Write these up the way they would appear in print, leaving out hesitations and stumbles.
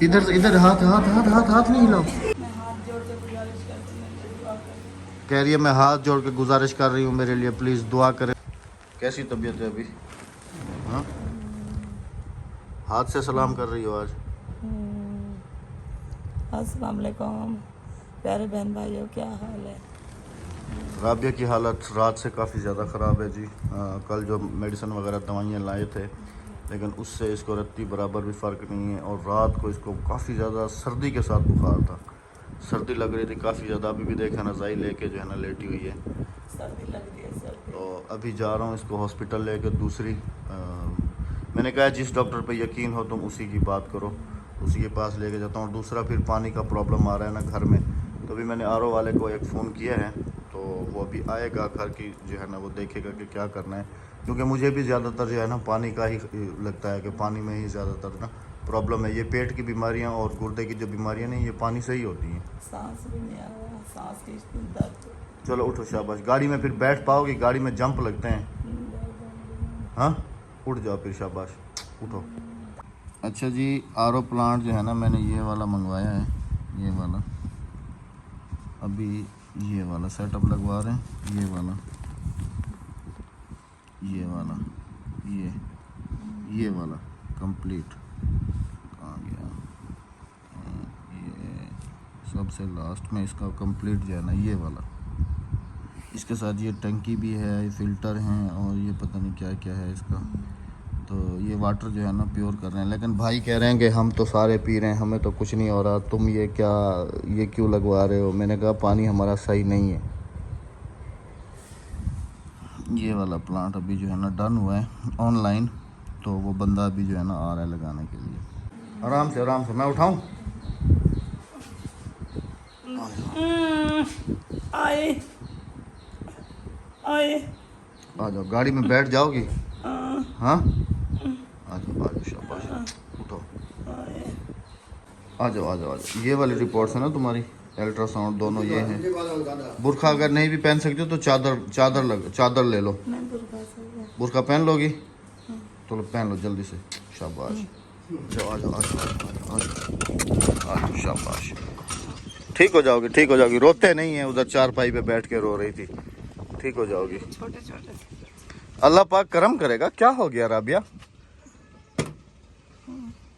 इधर इधर हाथ हाथ हाथ हाथ हाथ नहीं हिलाओ। कह रही है मैं हाथ जोड़ के गुजारिश कर रही हूँ मेरे लिए प्लीज़ दुआ करें। कैसी तबीयत है अभी? हाँ, हाथ से सलाम कर रही हो आज। अस्सलाम वालेकुम प्यारे बहन भाइयों, क्या हाल है? राबिया की हालत रात से काफ़ी ज़्यादा ख़राब है जी। कल जो मेडिसिन वगैरह दवाइयाँ लाए थे लेकिन उससे इसको रत्ती बराबर भी फ़र्क नहीं है, और रात को इसको काफ़ी ज़्यादा सर्दी के साथ बुखार था, सर्दी लग रही थी काफ़ी ज़्यादा। अभी भी देखा ना रज़ाई लेके जो है ना लेटी हुई है, सर्दी लग रही है सर्दी। तो अभी जा रहा हूँ इसको हॉस्पिटल लेके। दूसरी मैंने कहा जिस डॉक्टर पे यकीन हो तुम उसी की बात करो, उसी के पास लेके जाता हूँ। दूसरा फिर पानी का प्रॉब्लम आ रहा है ना घर में, तो अभी मैंने आरओ वाले को एक फ़ोन किया है, तो वो अभी आएगा घर की जो है ना वो देखेगा कि क्या करना है, क्योंकि मुझे भी ज़्यादातर जो है ना पानी का ही लगता है कि पानी में ही ज़्यादातर ना प्रॉब्लम है। ये पेट की बीमारियाँ और गुर्दे की जो बीमारियाँ नहीं ये पानी से ही होती हैं। सांस भी नहीं आ रहा, सांस की दर्द। चलो उठो शाबाश। गाड़ी में फिर बैठ पाओगी? गाड़ी में जंप लगते हैं। हाँ, उठ जाओ फिर, शाबाश उठो। अच्छा जी, आरओ प्लांट जो है ना मैंने ये वाला मंगवाया है, ये वाला। अभी ये वाला सेटअप लगवा रहे हैं, ये वाला ये वाला कंप्लीट। कहाँ गया ये? सबसे लास्ट में इसका कंप्लीट जो है ना ये वाला, इसके साथ ये टंकी भी है, ये फ़िल्टर हैं और ये पता नहीं क्या क्या है इसका। तो ये वाटर जो है ना प्योर कर रहे हैं, लेकिन भाई कह रहे हैं कि हम तो सारे पी रहे हैं, हमें तो कुछ नहीं हो रहा, तुम ये क्यों लगवा रहे हो? मैंने कहा पानी हमारा सही नहीं है। ये वाला प्लांट अभी जो है ना डन हुआ है ऑनलाइन, तो वो बंदा अभी जो है ना आ रहा है लगाने के लिए। आराम से मैं उठाऊं? आए आ जाओ, गाड़ी में बैठ जाओगी? हाँ, आ जाओ शाबाश, उठो। आ जाओ। ये वाली रिपोर्ट्स है ना तुम्हारी, अल्ट्रासाउंड दोनों ये हैं। बुर्खा अगर नहीं भी पहन सकते हो तो चादर ले लो। बुर्खा पहन लोगी? चलो पहन लो जल्दी से, शाबाश। आ जाओ शाबाश। ठीक हो जाओगी, रोते नहीं है, उधर चारपाई पे बैठ के रो रही थी। ठीक हो जाओगी, छोटे छोटे। अल्लाह पाक करम करेगा। क्या हो गया राबिया?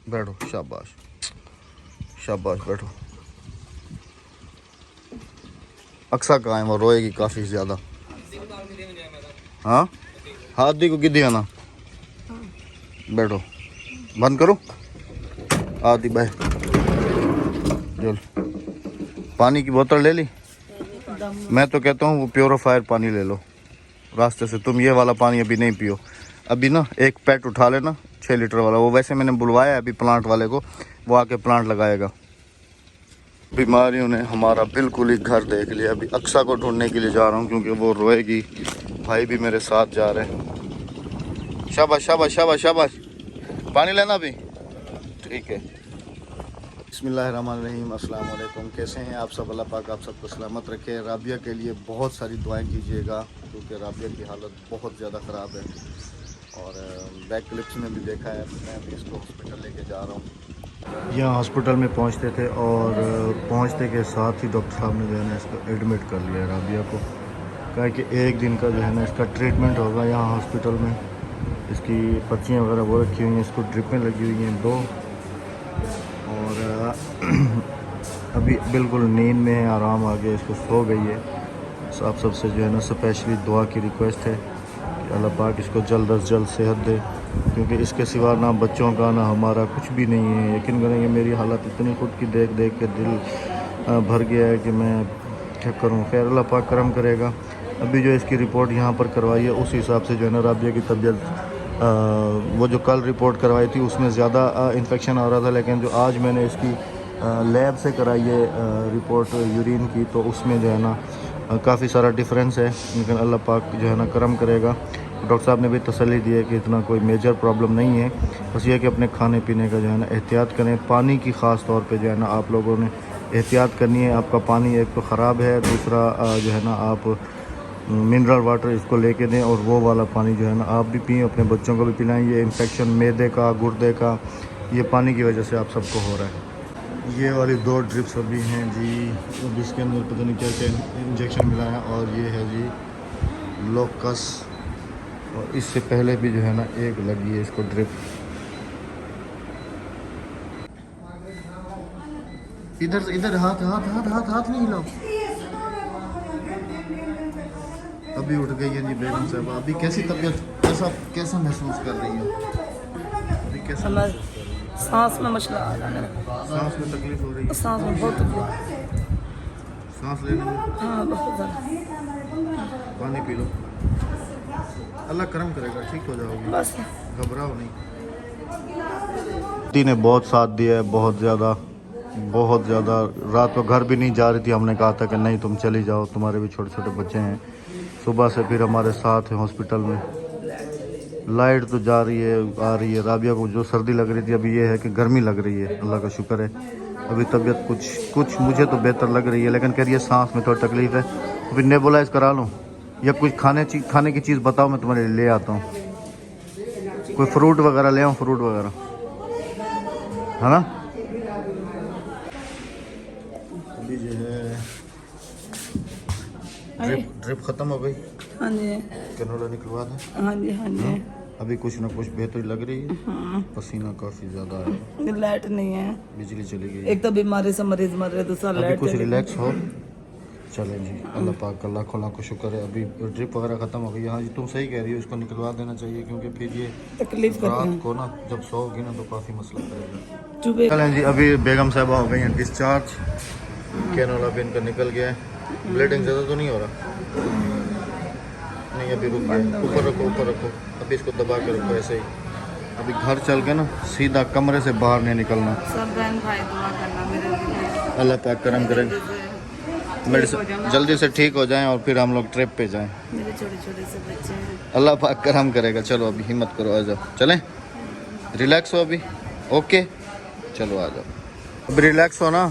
बैठो, शाबाश बैठो। अक्सा कहाँ है? वो रोएगी काफ़ी ज़्यादा। हाँ, हाथ दी को गिद्दी आना। बैठो, बंद करो। आदि भाई चल, पानी की बोतल ले ली? मैं तो कहता हूँ वो प्योरीफायर पानी ले लो रास्ते से। तुम ये वाला पानी अभी नहीं पियो। अभी ना एक पैट उठा लेना 6 लीटर वाला, वो वैसे मैंने बुलवाया है अभी प्लांट वाले को, वो आके प्लांट लगाएगा। बीमारियों ने हमारा बिल्कुल ही घर देख लिया। अभी अक्सा को ढूंढने के लिए जा रहा हूँ क्योंकि वो रोएगी। भाई भी मेरे साथ जा रहे हैं। शाबाश। पानी लेना अभी? ठीक है। बिस्मिल्लाहिर्रहमानिर्रहीम, अस्सलाम वालेकुम। कैसे हैं आप सब? अल्लाह पाक आप सबको सलामत रखे। राबिया के लिए बहुत सारी दुआएं कीजिएगा क्योंकि राबिया की हालत बहुत ज़्यादा ख़राब है, और बैक क्लिप्स में भी देखा है। मैं अभी इसको हॉस्पिटल लेके जा रहा हूँ। यहाँ हॉस्पिटल में पहुँचते थे और पहुँचते के साथ ही डॉक्टर साहब ने जो है ना इसको एडमिट कर लिया राबिया को। कहा कि 1 दिन का जो है ना इसका ट्रीटमेंट होगा यहाँ हॉस्पिटल में। इसकी पर्चियाँ वगैरह वो रखी हुई हैं, इसको ड्रिपें लगी हुई हैं 2, और अभी बिल्कुल नींद में है, आराम आ गया, इसको सो गई है। तो आप सबसे जो है ना स्पेशली दुआ की रिक्वेस्ट है कि अल्लाह पाक इसको जल्द अज जल्द सेहत दे, क्योंकि इसके सिवा ना बच्चों का ना हमारा कुछ भी नहीं है। यकीन करेंगे मेरी हालत इतनी खुद की देख के दिल भर गया है कि मैं क्या करूं। खैर अल्लाह पाक करम करेगा। अभी जो इसकी रिपोर्ट यहाँ पर करवाई है उस हिसाब से जो है ना राबिया की तबीयत, वो जो कल रिपोर्ट करवाई थी उसमें ज़्यादा इन्फेक्शन आ रहा था, लेकिन जो आज मैंने इसकी लैब से कराई है रिपोर्ट यूरिन की, तो उसमें जो है ना काफ़ी सारा डिफरेंस है। लेकिन अल्लाह पाक जो है ना करम करेगा। डॉक्टर साहब ने भी तसल्ली दी है कि इतना कोई मेजर प्रॉब्लम नहीं है, बस ये कि अपने खाने पीने का जो है ना एहतियात करें। पानी की ख़ास तौर पे जो है ना आप लोगों ने एहतियात करनी है। आपका पानी एक तो ख़राब है, दूसरा जो है ना आप मिनरल वाटर इसको लेके दें, और वो वाला पानी जो है ना आप भी पिएँ, अपने बच्चों को भी पिलाएं। ये इन्फेक्शन मैदे का, गुर्दे का, ये पानी की वजह से आप सबको हो रहा है। ये वाली 2 ड्रिप्स अभी हैं जी। अब इसके अंदर पता नहीं क्या क्या इंजेक्शन मिला है। और ये है जी लोकस। और इससे पहले भी जो है ना एक लगी है इसको ड्रिप। इधर इधर हाथ हाथ हाथ हाथ हाथ नहीं हिलाओ। अभी उठ गई है जी बेगम साहब। अभी कैसी तबीयत, कैसा महसूस कर रही है अभी? कैसा हमारे सांस में मसला आ रहा है, सांस में तकलीफ हो रही है? सांस में बहुत तकलीफ। सांस लेने में? हाँ बहुत ज़्यादा। पानी पी लो, अल्लाह करम करेगा, ठीक हो जाओगी, बस घबराओ नहीं। दी ने बहुत साथ दिया है, बहुत ज़्यादा। रात को घर भी नहीं जा रही थी। हमने कहा था कि नहीं तुम चली जाओ, तुम्हारे भी छोटे छोटे बच्चे हैं। सुबह से फिर हमारे साथ है हॉस्पिटल में। लाइट तो जा रही है आ रही है। राबिया को जो सर्दी लग रही थी अभी ये है कि गर्मी लग रही है। अल्लाह का शुक्र है अभी तबीयत कुछ मुझे तो बेहतर लग रही है, लेकिन कह रही है सांस में थोड़ी तकलीफ़ है। अभी नेबुलाइज करा लूँ या कुछ खाने की चीज़ बताओ, मैं तुम्हारे लिए ले आता हूँ। कोई फ्रूट वगैरह ले आऊँ, फ्रूट वगैरह है ना? अभी जो है ड्रिप ख़त्म हो गई। हाँ जी कैनोला निकलवा दें। हाँ जी हाँ जी। अभी कुछ ना कुछ बेहतरी लग रही है। पसीना काफ़ी ज़्यादा है। लाइट नहीं है, बिजली चली गई। एक तो बीमारी से मरीज मर रहे, दूसरा अभी लाइट कुछ रिलैक्स हो। चलें जी, अल्लाह पाक का लाखों लाखों शुक्र है। अभी ड्रिप वगैरह ख़त्म हो गई। हाँ जी तुम सही कह रही हो, इसको निकलवा देना चाहिए, क्योंकि फिर ये तकलीफ रात को ना जब सोओगी ना तो काफ़ी मसला करेगा। चुभे। चलें जी, अभी बेगम साहबा हो गई हैं डिस्चार्ज। कैनोला भी इनका निकल गया है। ब्लीडिंग ज़्यादा तो नहीं हो रहा? नहीं अभी रुक गया। ऊपर रखो ऊपर रखो, अभी इसको दबा के रखो ऐसे ही। अभी घर चल के ना सीधा कमरे से बाहर नहीं निकलना। सब बहन भाई दुआ करना मेरे लिए, अल्लाह पाक करम करें, मेडिसिन जल्दी से ठीक हो जाएं और फिर हम लोग ट्रिप पे जाएं। मेरे छोटे छोटे से बच्चे हैं। अल्लाह पाक करम करेगा। चलो अभी हिम्मत करो, आ जाओ, चलें, रिलैक्स हो अभी। ओके चलो आ जाओ, अभी रिलैक्स हो ना,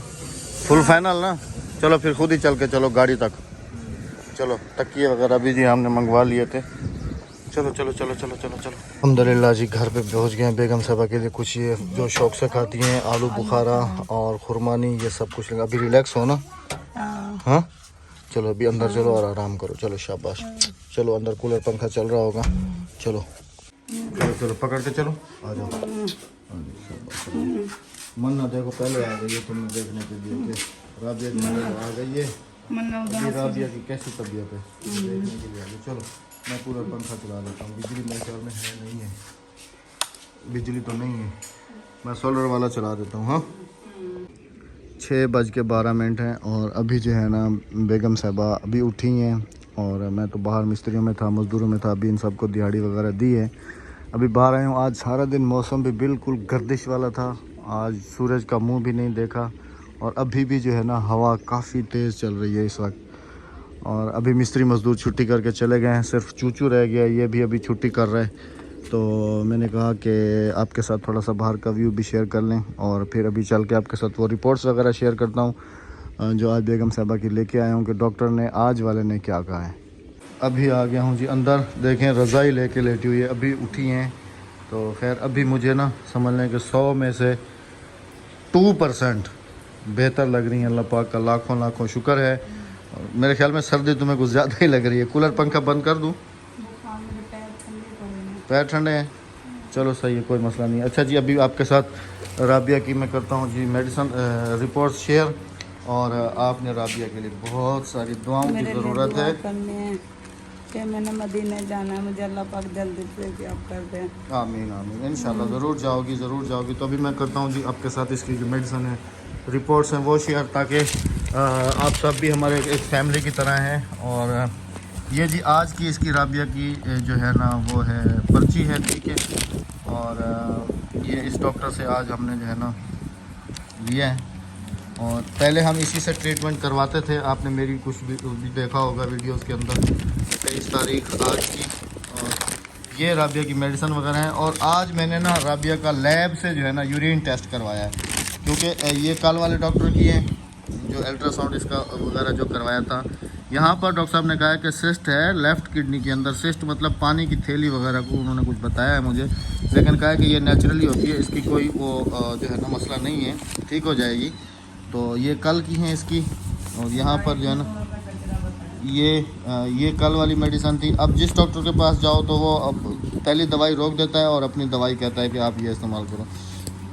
फुल फाइनल ना। चलो फिर खुद ही चल के चलो गाड़ी तक। चलो तकिए वगैरह भी जी हमने मंगवा लिए थे। चलो चलो चलो चलो चलो चलो। अल्हम्दुलिल्लाह जी घर पे पहुंच गए हैं। बेगम साहबा के लिए कुछ ये जो शौक से खाती हैं, आलू बुखारा और खुरमानी, ये सब कुछ लगा। अभी रिलैक्स हो ना? हाँ चलो अभी अंदर चलो और आराम करो। चलो शाबाश, चलो अंदर कूलर पंखा चल रहा होगा। चलो चलो चलो पकड़ के चलो, आ जाओ। मन ना देखो, पहले आ गई है तुमने देखने के लिए कि राबिया की आ गई है। अभी राबिया की कैसी तबीयत है देखने के लिए आ गई। चलो मैं कूलर पंखा चला लेता हूँ। बिजली मेरे ख्याल में है नहीं है, बिजली तो नहीं है, मैं सोलर वाला चला देता हूँ। हाँ 6:12 हैं और अभी जो है ना बेगम साहबा अभी उठी हैं और मैं तो बाहर मिस्त्रियों में था, मज़दूरों में था। अभी इन सबको दिहाड़ी वगैरह दी है, अभी बाहर आया हूँ। आज सारा दिन मौसम भी बिल्कुल गर्दिश वाला था, आज सूरज का मुंह भी नहीं देखा। और अभी भी जो है ना हवा काफ़ी तेज़ चल रही है इस वक्त। और अभी मिस्त्री मज़दूर छुट्टी करके चले गए हैं, सिर्फ चूचू रह गया, ये भी अभी छुट्टी कर रहे हैं। तो मैंने कहा कि आपके साथ थोड़ा सा बाहर का व्यू भी शेयर कर लें और फिर अभी चल के आपके साथ वो रिपोर्ट्स वगैरह शेयर करता हूँ जो आज बेगम साहबा की लेके आया हूँ कि डॉक्टर ने आज वाले ने क्या कहा है। अभी आ गया हूँ जी अंदर। देखें रज़ाई लेके लेटी हुई है, अभी उठी हैं। तो खैर अभी मुझे ना समझ लें कि 100 में से 2% बेहतर लग रही हैं। अल्लाह पाक का लाखों लाखों शुक्र है। और मेरे ख्याल में सर्दी तुम्हें कुछ ज़्यादा ही लग रही है। कूलर पंखा बंद कर दूँ? पैर ठंडे हैं, चलो सही है, कोई मसला नहीं। अच्छा जी अभी आपके साथ राबिया की मैं करता हूँ जी मेडिसिन रिपोर्ट शेयर। और आपने राबिया के लिए बहुत सारी दुआओं की ज़रूरत है। कि मैंने मदीने जाना है, मुझे अल्लाह पाक जल्दी से आप कर दें। आमीन आमीन, इंशाल्लाह ज़रूर जाओगी ज़रूर जाओगी। तो अभी मैं करता हूँ जी आपके साथ इसकी जो मेडिसिन है, रिपोर्ट्स हैं वो शेयर, ताकि आप सब भी हमारे एक फैमिली की तरह हैं। और ये जी आज की इसकी राबिया की जो है ना वो है पर्ची है, ठीक है। और ये इस डॉक्टर से आज हमने जो है ना लिया है और पहले हम इसी से ट्रीटमेंट करवाते थे। आपने मेरी कुछ भी देखा होगा वीडियोस के अंदर, 23 तारीख आज की। और ये राबिया की मेडिसिन वगैरह है। और आज मैंने ना राबिया का लैब से जो है ना यूरिन टेस्ट करवाया है, क्योंकि ये कल वाले डॉक्टर की है जो अल्ट्रासाउंड इसका वगैरह जो करवाया था, यहाँ पर डॉक्टर साहब ने कहा है कि सिस्ट है लेफ़्ट किडनी के अंदर। सिस्ट मतलब पानी की थैली वगैरह को उन्होंने कुछ बताया है मुझे, लेकिन कहा है कि ये नेचुरली होती है, इसकी कोई वो जो है ना मसला नहीं है, ठीक हो जाएगी। तो ये कल की हैं इसकी। और यहाँ पर जो है ना ये कल वाली मेडिसिन थी। अब जिस डॉक्टर के पास जाओ तो वो अब पहली दवाई रोक देता है और अपनी दवाई कहता है कि आप ये इस्तेमाल करो।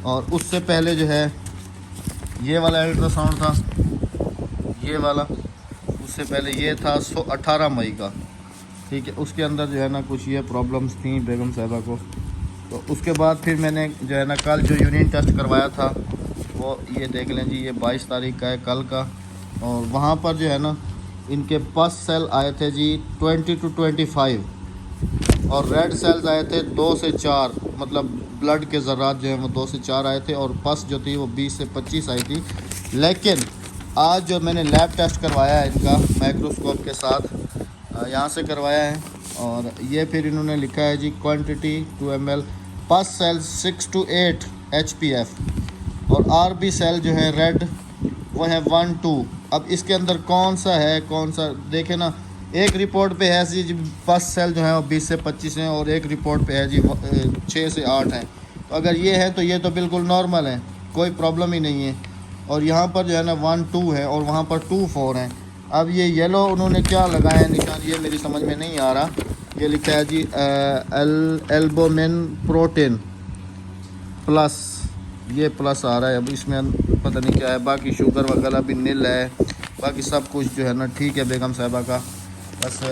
और उससे पहले जो है ये वाला अल्ट्रासाउंड था, ये वाला, उससे पहले ये था 18 मई का, ठीक है। उसके अंदर जो है ना कुछ ये प्रॉब्लम्स थी बेगम साहिबा को। तो उसके बाद फिर मैंने जो है ना कल जो यूरिन टेस्ट करवाया था वो ये देख लें जी, ये 22 तारीख का है कल का। और वहाँ पर जो है ना इनके पस सेल आए थे जी 20 to 25 और रेड सेल्स आए थे 2 से 4, मतलब ब्लड के ज़रात जो है वो 2 से 4 आए थे और पस जो थी वो 20 से 25 आई थी। लेकिन आज जो मैंने लैब टेस्ट करवाया है इनका माइक्रोस्कोप के साथ, यहाँ से करवाया है, और ये फिर इन्होंने लिखा है जी क्वांटिटी 2 ml, पस सेल 6 to 8 HPF और RB सेल जो है रेड वो है 1-2। अब इसके अंदर कौन सा है कौन सा देखे ना, एक रिपोर्ट पे है जी पस सेल जो है वो 20 से 25 हैं और एक रिपोर्ट पे है जी 6 से 8 हैं। तो अगर ये है तो ये तो बिल्कुल नॉर्मल है, कोई प्रॉब्लम ही नहीं है। और यहाँ पर जो है ना 1-2 है और वहाँ पर 2-4 हैं। अब ये येलो उन्होंने क्या लगाया है निशान, ये मेरी समझ में नहीं आ रहा। ये लिखा है जी एल्बुमिन प्रोटीन प्लस, ये प्लस आ रहा है। अब इसमें पता नहीं क्या है, बाकी शुगर वगैरह भी नील है, बाकी सब कुछ जो है ना ठीक है बेगम साहिबा का। बस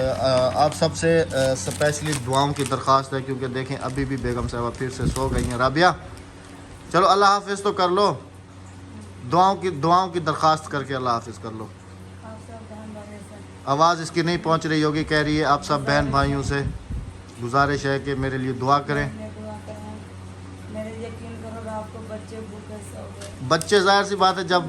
आप सबसे स्पेशली दुआओं की दरख्वास्त है, क्योंकि देखें अभी भी बेगम साहिबा फिर से सो गई हैं। राबिया चलो अल्लाह हाफिज़ तो कर लो, दुआओं की दरख्वास्त करके अल्लाह हाफिज़ कर लो। आप सब ध्यान रखें सर। आवाज़ इसकी नहीं पहुंच रही होगी, कह रही है आप सब बहन भाइयों से गुजारिश है कि मेरे लिए दुआ करें। मैं दुआ करें, मेरे यकीन करो आपको बच्चे भूखे सो गए। बच्चे जाहिर सी बात है, जब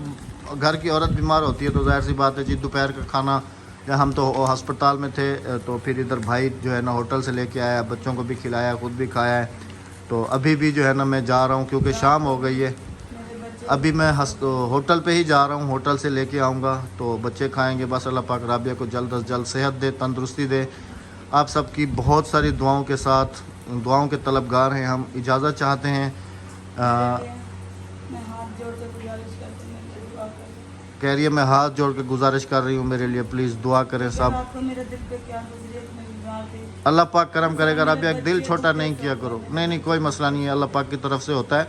घर की औरत बीमार होती है तो जाहिर सी बात है जी दोपहर का खाना, या हम तो अस्पताल में थे तो फिर इधर भाई जो है ना होटल से लेके आया, बच्चों को भी खिलाया, खुद भी खाया है। तो अभी भी जो है ना मैं जा रहा हूँ क्योंकि शाम हो गई है। मेरे बच्चे अभी मैं होटल पे ही जा रहा हूँ, होटल से लेके आऊँगा तो बच्चे खाएंगे। बस अल्लाह पाक राबिया को जल्द अज जल्द सेहत दे, तंदुरुस्ती दे। आप सबकी बहुत सारी दुआओं के साथ, दुआओं के तलबगार हैं हम। इजाज़त चाहते हैं, मैं हाथ जोड़ के गुजारिश करती हूँ मेरी दुआ करें। कह रही है मैं हाथ जोड़ के गुजारिश कर रही हूँ मेरे लिए प्लीज़ दुआ करें सब। आपको मेरे दिल पे क्या गुजरी इतनी बीमार थी। अल्लाह पाक करम करेगा। राबिया दिल छोटा नहीं किया करो। नहीं नहीं कोई मसला नहीं है, अल्लाह पाक की तरफ से होता है।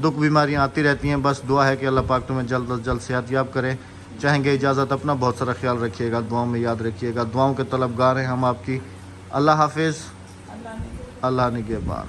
दुख बीमारियाँ आती रहती हैं, बस दुआ है कि अल्लाह पाक तुम्हें जल्द अज जल्द सेहत याब करे। चाहेंगे इजाज़त, अपना बहुत सारा ख्याल रखिएगा, दुआओं में याद रखिएगा। दुआओं के तलबगार हैं हम आपकी। अल्लाह हाफिज़, अल्लाह ने अल्लाह निगहबान।